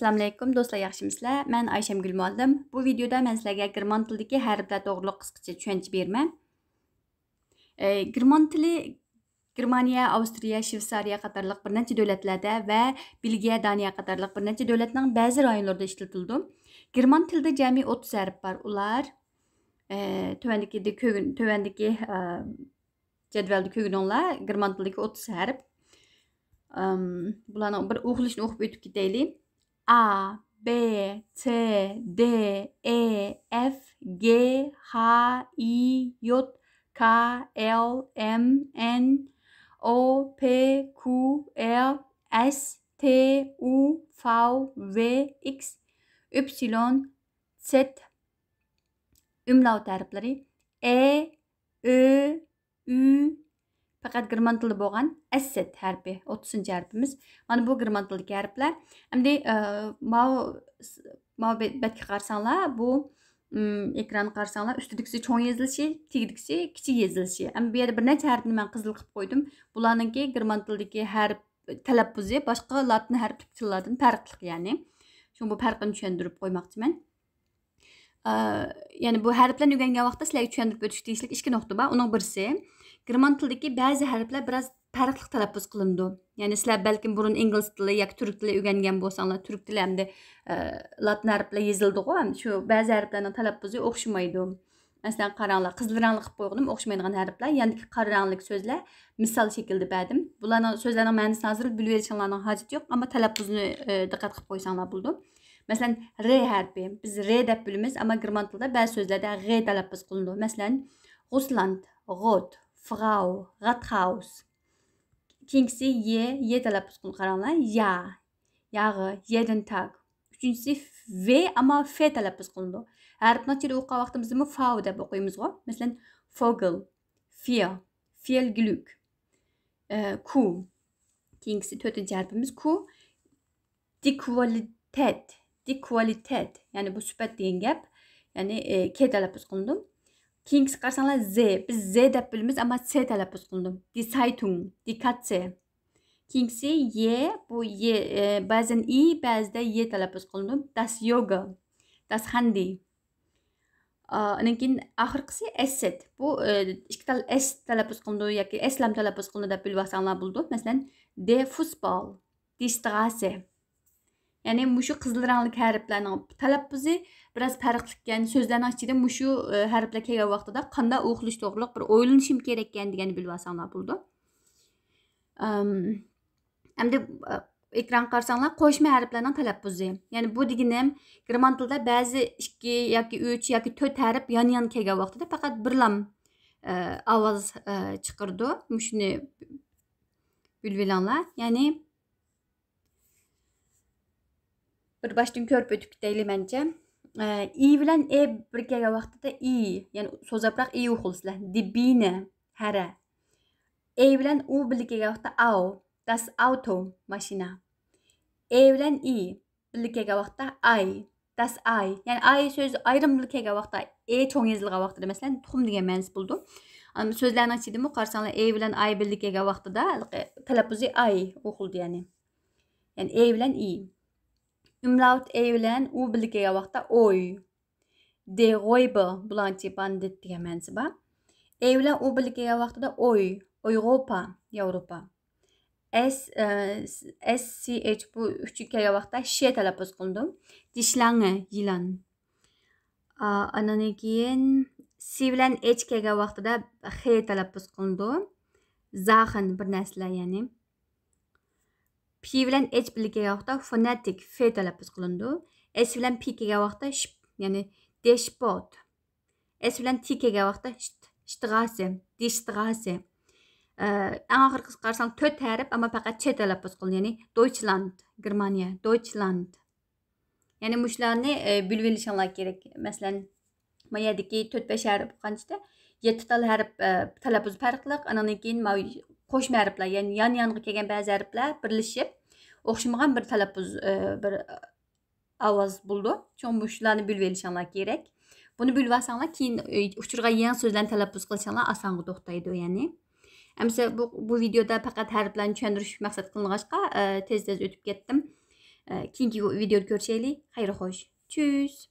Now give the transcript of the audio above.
Assalamu alaykum do'stlar, yaxshimisizlar? Men Ayşemgül muallim. Bu videoda men sizlarga german tilidagi harflar to'g'riliq qisqacha tushuncha beraman. German tili Germaniya, Avstriya, Shveysariya qatorliq bir necha davlatlarda va Belgiya, Daniya qatorliq bir necha davlatning ba'zi rayonlarida ishlatiladi. German tilida jami 30 harf bor. Ular tövandagi jadvalda ko'rganinglar german tilidagi 30 harf. Bularning bir o'qilishini o'qib o'tib ketaylik. A, B, C, D, E, F, G, H, I, J, K, L, M, N, O, P, Q, R, S, T, U, V, W, X, Y, Z. Umlaut harflari E, Ö, Ü, faqat german tilida bo'lgan S harfi 30 harfimiz. Mana bu german tilidagi harflar. Endi mau betga qarasanglar, bu ekranni qarasanglar, ustidagisi cho'ng yozilishi, tagidagisi kichik yozilishi. Endi bu yerda bir necha harfni men qizil qilib qo'ydim. Bularninki german tilidagi harf talaffuzi boshqa latin harf tillardan farqli, ya'ni. Shu bu farqini tushuntirib qo'ymoqchiman. Yani bu harflarni o'rgangan vaqtda sizlarga tushuntirib o'tish tegishli ikki nuqta bor. Uning birisi german tilidagi ba'zi harflar biroz farqli talaffuz qilindi. Ya'ni sizlar balkim burun ingliz tili yoki turk tili o'rgangan bo'lsanglar, turk tili hamda latin harflar yozildi-ku, shu ba'zi harflarning talaffuzi o'xshamaydi. Masalan, qaranglar, qizil rangli qilib qo'ygandim, o'xshamaydigan harflar, yandagi qora rangli so'zlar misol shaklida berdim. Bularning so'zlarning ma'nosini hozir bilib olishinglarning hojati yo'q, ammo talaffuzini diqqat qilib qo'ysanglar bo'ldi. Masalan, R harfi. Biz R deb bilamiz, ammo german tilida ba'zi so'zlarda G talaffuz qilindi. Masalan, Russland, Rot, Frau, Rathaus. Keyingisi Y talaffuz qilib qaranglar. Ya, yag'i, jeden Tag. Uchinchisi V ammo F talaffuz qilindi. Harfni ichida o'qigan vaqtimizda V deb o'qiymiz-ku. Masalan, Vogel, Vier, viel Glück. Q. Keyingisi 4-chi harfimiz Q. Die Qualität. Die Qualität. Yani bu sifat degan gap. Yani K talaffuz qilindi. Keyingisi qarasanglar Z. Biz Z deb bilamiz, ammo C talaffuz qilindi. Die Zeitung, die Katze. Keyingisi Y. Bu Y ba'zan I, ba'zida Y talaffuz qilindi. Das Yoga, das Handy. Undan keyin oxirgisi S. Bu ikki tal S talaffuz qilindi yoki S lam talaffuz qilindi deb bilib olsanglar bo'ldi. Masalan, der Fußball, die Straße. Yani mushu qizil rangli harflarning talaffuzi biroz farqli ekan. So'zlarning ichida mushu harflar kelgan vaqtida qanday o'qilish to'g'riliq bir o'ylanishim kerak ekan deganni bilib olsanglar bo'ldi. Endi ekran qarasanglar, qo'shma harflarning talaffuzi. Ya'ni bu deganim german tilida ba'zi 2 yoki 3 yoki 4 harf yon-yon kelgan vaqtida faqat bir lam ovoz chiqirdi. Shuni bilib olinglar. Ya'ni bir başdan ko'rib o'tib ketaylik mencha. I bilan E bir kelgan vaqtida I, ya'ni so'zabroq I o'qilsizlar. Die Biene, hara. E bilan U birga kelgan vaqtda Au, das Auto, mashina. E bilan I birga kelgan vaqtda Ei, das Ei. Ya'ni Ei so'zi ayrim birga kelgan vaqtda E cho'ng yozilgan vaqtida masalan tuxum degan ma'nosi bo'ldi. So'zlarning ichida qarasanglar E bilan Ei birga kelgan vaqtida talaffuzi Ei o'qildi, ya'ni. Ya'ni E bilan I. Umlaut E bilan U birga kelgan vaqtda oy. Der Räuber, bulanchi bandit degan ma'nosi bor. E bilan U birga kelgan vaqtida oy, Europa, Yevropa. SCH bu uchi kelgan vaqtda Ş talaffuz qildim. Die Schlange, yılan. Andan keyin C bilan H kelgan vaqtida H talaffuz qilindi. Zachen bir narsa, ya'ni. P bilan H birga kelgan vaqtda phonetic F talaffuz qilindi. S bilan P kelgan vaqtda ya'ni der Sport. S bilan T kelgan vaqtda Straße, die Straße. Eng oxirgi qarasang 4 harf, ammo faqat Ç talaffuz qilindi, ya'ni Deutschland, Germaniya, Deutschland. Ya'ni mushlarni bilib olishinglar kerak. Masalan, mana yerdagi 4-5 harf qanchada 7 tal harf talaffuz farqli. Andan keyin qo'shma harflar, ya'ni yon-yonga kelgan ba'zi harflar birlashib o'xshamagan bir talaffuz bir ovoz bo'ldi. Chunki shularni bilib olishinglar kerak. Buni bilib olsanglar, keyin uchirgan yangi so'zlarni talaffuz qilishinglar osonga to'xtaydi, ya'ni. Amsa bu videoda faqat harflarni tushuntirish maqsad qilingancha tez-tez o'tib ketdim. Keyingi videoda görüşelim. Xayr xoş. Tschüss.